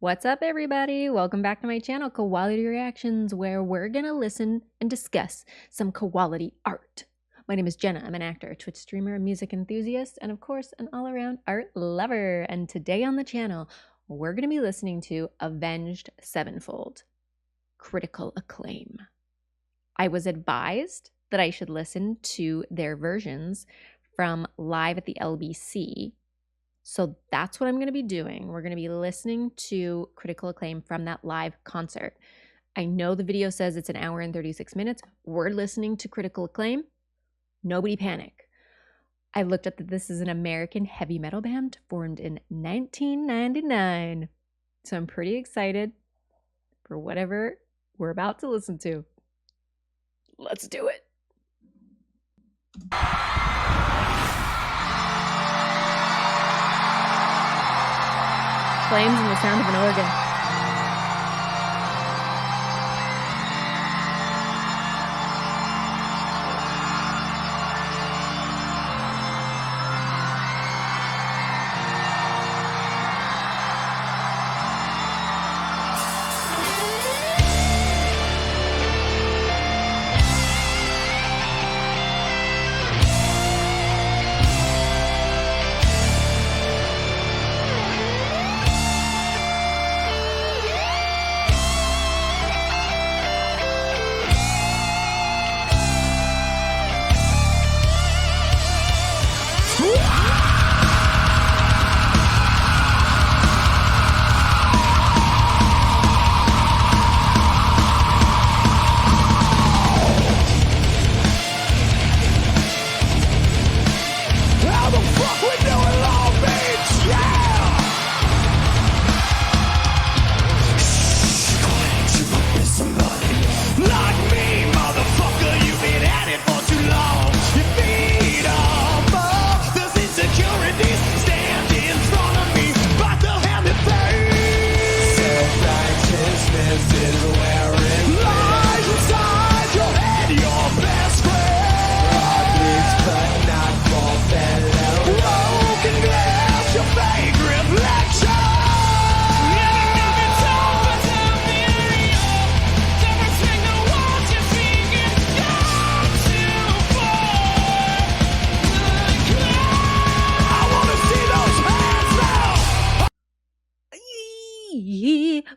What's up, everybody? Welcome back to my channel, Quality Reactions, where we're gonna listen and discuss some quality art. My name is Jenna. I'm an actor, a Twitch streamer, a music enthusiast, and of course, an all-around art lover. And today on the channel, we're gonna be listening to Avenged Sevenfold, Critical Acclaim. I was advised that I should listen to their versions from live at the LBC. So that's what I'm going to be doing. We're going to be listening to Critical Acclaim from that live concert. I know the video says it's an hour and 36 minutes. We're listening to Critical Acclaim. Nobody panic. I looked up that this is an American heavy metal band formed in 1999. So I'm pretty excited for whatever we're about to listen to. Let's do it. Flames and the sound of an organ.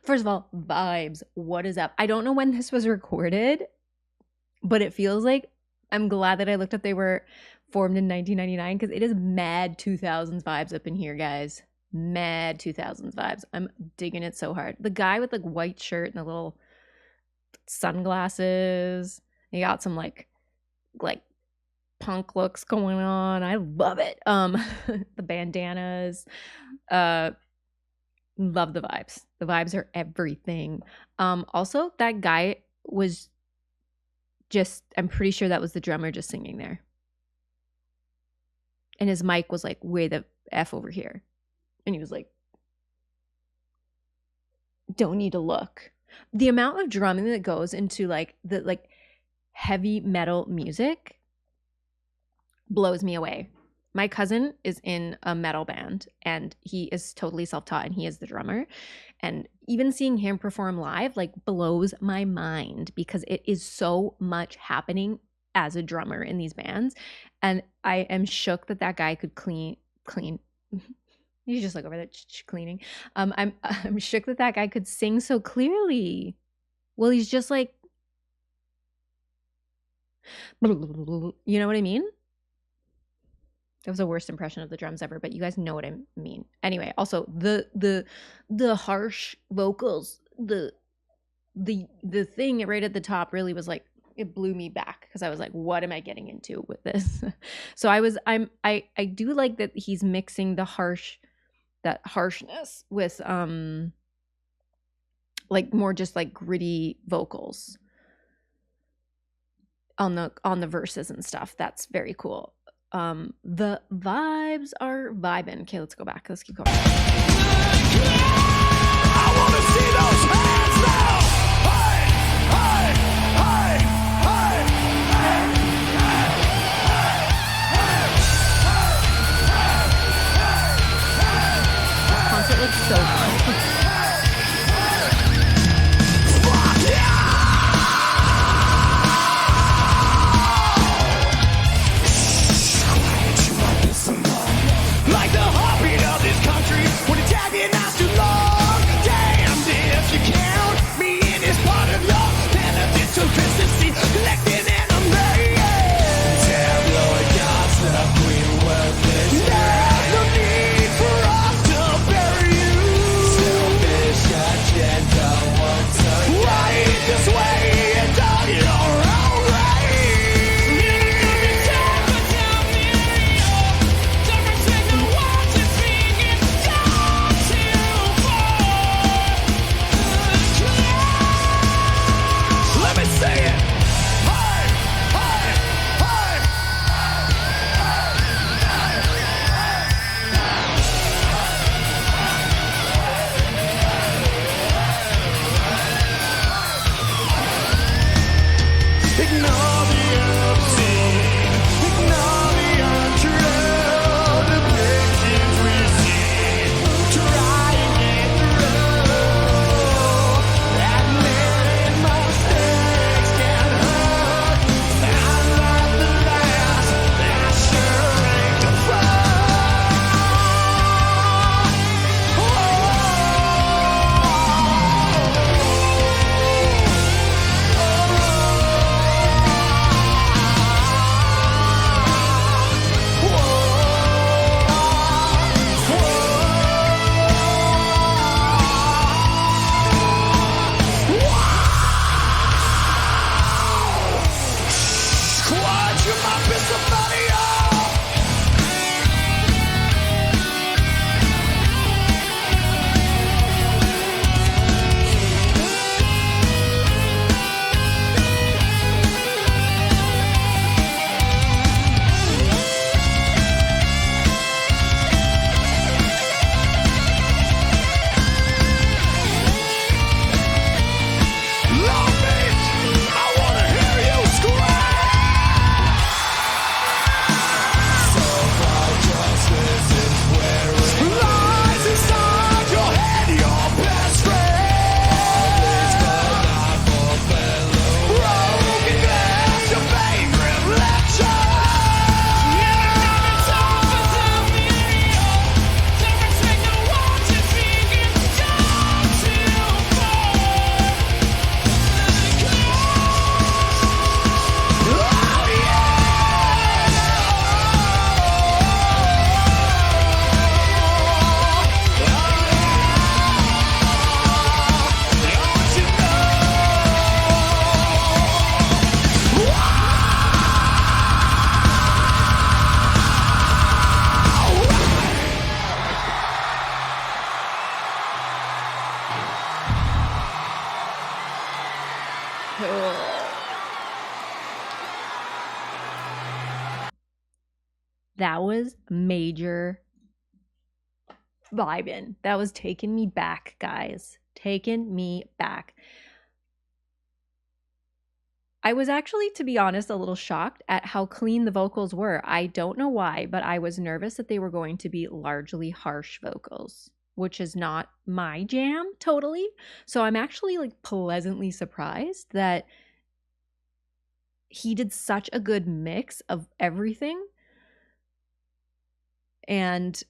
First of all, vibes. What is up? I don't know when this was recorded, but it feels like I'm glad that I looked up they were formed in 1999 because it is mad 2000s vibes up in here, guys. Mad 2000s vibes. I'm digging it so hard. The guy with like white shirt and the little sunglasses. He got some like punk looks going on. I love it. The bandanas. Love the vibes. The vibes are everything. Also, that guy was just, I'm pretty sure that was the drummer just singing there. And his mic was like way the F over here. And he was like, don't need to look. The amount of drumming that goes into like the heavy metal music blows me away. My cousin is in a metal band and he is totally self-taught and he is the drummer. And even seeing him perform live like blows my mind because it is so much happening as a drummer in these bands. And I am shook that that guy could clean. You just look over there cleaning. I'm shook that that guy could sing so clearly. Well, he's just like, you know what I mean? That was the worst impression of the drums ever, but you guys know what I mean. Anyway, also the harsh vocals, the thing right at the top really was like, it blew me back because I was like, what am I getting into with this? So I do like that he's mixing that harshness with like more just like gritty vocals on the verses and stuff. That's very cool. The vibes are vibing. Okay, let's go back. Let's keep going. I want to see those hands now. Hey, hey, hey, hey, hey, hey, hey, hey, hey, hey, hey. Concert looks so fun. That was major vibing. That was taking me back, guys. Taking me back. I was actually, to be honest, a little shocked at how clean the vocals were. I don't know why, but I was nervous that they were going to be largely harsh vocals, which is not my jam totally. So I'm actually like pleasantly surprised that he did such a good mix of everything. And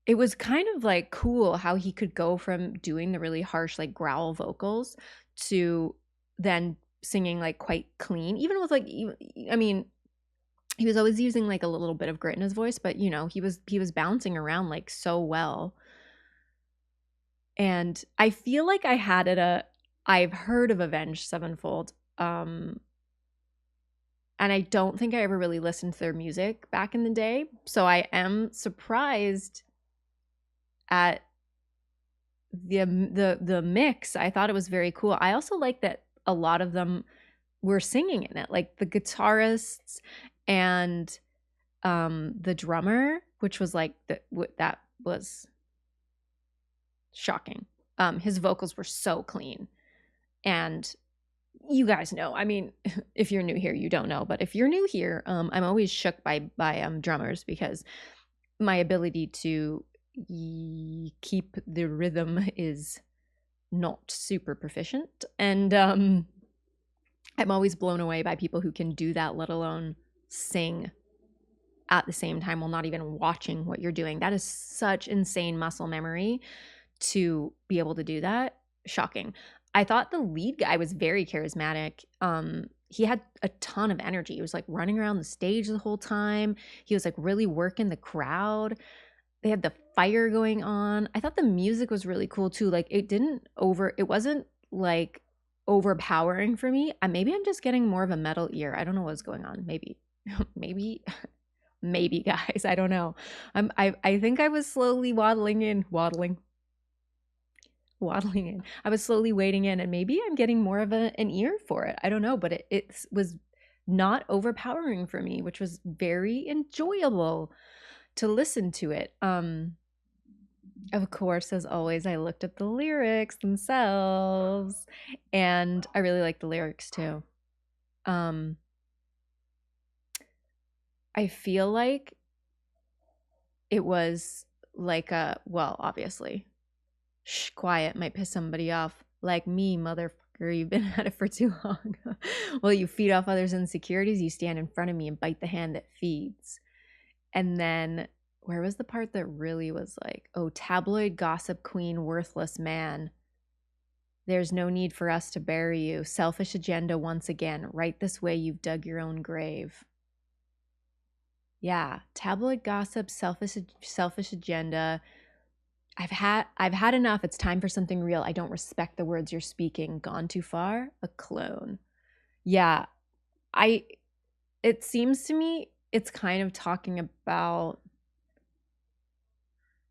it was kind of like cool how he could go from doing the really harsh like growl vocals to then singing like quite clean, even with like, I mean, he was always using like a little bit of grit in his voice, but you know, he was bouncing around like so well. And I feel like I've heard of Avenged Sevenfold, and I don't think I ever really listened to their music back in the day, so I am surprised at the mix. I thought it was very cool. I also like that a lot of them were singing in it, like the guitarists and the drummer, which was like that was shocking. His vocals were so clean. And you guys know, I mean, if you're new here, you don't know, but if you're new here, I'm always shook by drummers, because my ability to keep the rhythm is not super proficient, and I'm always blown away by people who can do that, let alone sing at the same time while not even watching what you're doing. That is such insane muscle memory to be able to do that. Shocking. I thought the lead guy was very charismatic. He had a ton of energy. He was like running around the stage the whole time. He was like really working the crowd. They had the fire going on. I thought the music was really cool too. Like it wasn't like overpowering for me. Maybe I'm just getting more of a metal ear. I don't know what's going on. Maybe guys, I don't know. I think I was slowly waddling in. I was slowly wading in, and maybe I'm getting more of an ear for it. I don't know, but it was not overpowering for me, which was very enjoyable to listen to it. Of course, as always, I looked at the lyrics themselves, and I really like the lyrics too. I feel like it was like obviously, shh, quiet might piss somebody off. Like me, motherfucker, you've been at it for too long. Well, you feed off others' insecurities, you stand in front of me and bite the hand that feeds. And then, where was the part that really was like, oh, tabloid gossip queen, worthless man. There's no need for us to bury you. Selfish agenda once again. Right this way, you've dug your own grave. Yeah, tabloid gossip, selfish agenda. I've had enough. It's time for something real. I don't respect the words you're speaking. Gone too far? A clone. Yeah. It seems to me it's kind of talking about,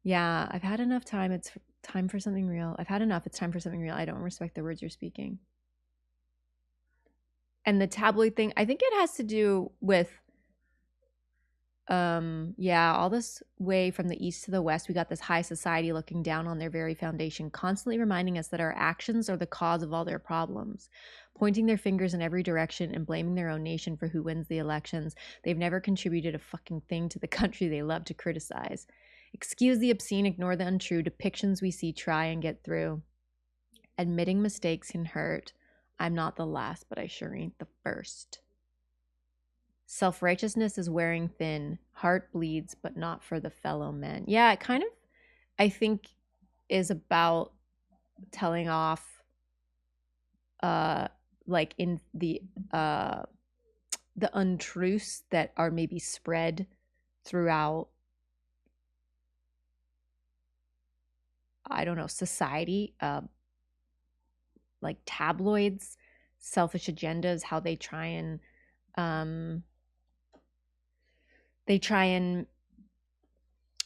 yeah, I've had enough time. It's time for something real. I've had enough. It's time for something real. I don't respect the words you're speaking. And the tabloid thing, I think it has to do with all this way from the east to the west, we got this high society looking down on their very foundation, constantly reminding us that our actions are the cause of all their problems, pointing their fingers in every direction and blaming their own nation for who wins the elections. They've never contributed a fucking thing to the country they love to criticize. Excuse the obscene, ignore the untrue depictions we see, try and get through. Admitting mistakes can hurt. I'm not the last, but I sure ain't the first. Self-righteousness is wearing thin. Heart bleeds, but not for the fellow men. Yeah, it kind of, I think, is about telling off, like in the untruths that are maybe spread throughout, I don't know, society, like tabloids, selfish agendas, how they try and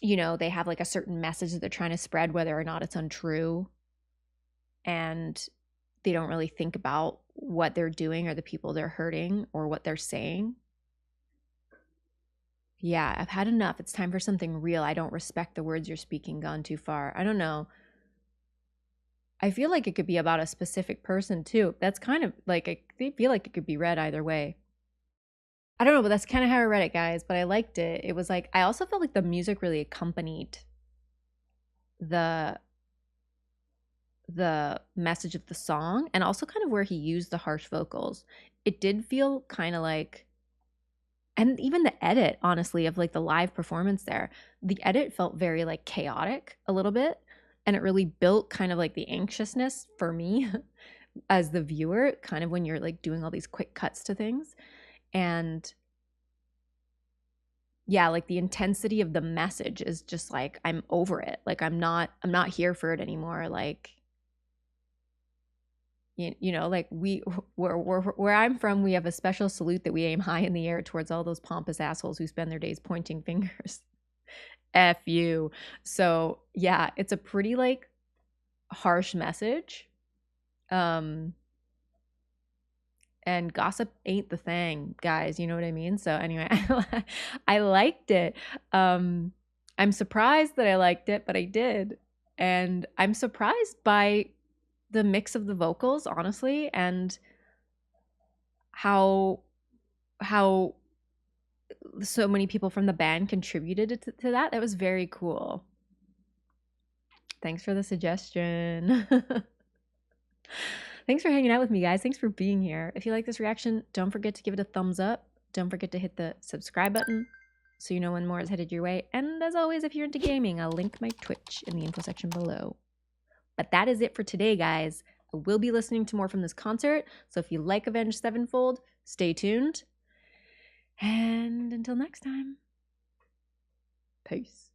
you know, they have like a certain message that they're trying to spread, whether or not it's untrue. And they don't really think about what they're doing or the people they're hurting or what they're saying. Yeah, I've had enough. It's time for something real. I don't respect the words you're speaking, gone too far. I don't know. I feel like it could be about a specific person too. That's kind of like, I feel like it could be read either way. I don't know, but that's kind of how I read it, guys. But I liked it. It was like, I also felt like the music really accompanied the message of the song, and also kind of where he used the harsh vocals. It did feel kind of like, and even the edit, honestly, of like the live performance there, the edit felt very like chaotic a little bit, and it really built kind of like the anxiousness for me as the viewer, kind of when you're like doing all these quick cuts to things. And yeah, like the intensity of the message is just like, I'm over it. Like I'm not here for it anymore. Like, you know, like where I'm from, we have a special salute that we aim high in the air towards all those pompous assholes who spend their days pointing fingers. F you. So yeah, it's a pretty like harsh message. And gossip ain't the thing, guys. You know what I mean? So anyway, I liked it. I'm surprised that I liked it, but I did. And I'm surprised by the mix of the vocals, honestly, and how so many people from the band contributed to that. That was very cool. Thanks for the suggestion. Thanks for hanging out with me, guys. Thanks for being here. If you like this reaction, don't forget to give it a thumbs up. Don't forget to hit the subscribe button so you know when more is headed your way. And as always, if you're into gaming, I'll link my Twitch in the info section below. But that is it for today, guys. I will be listening to more from this concert, so if you like Avenged Sevenfold, stay tuned. And until next time, peace.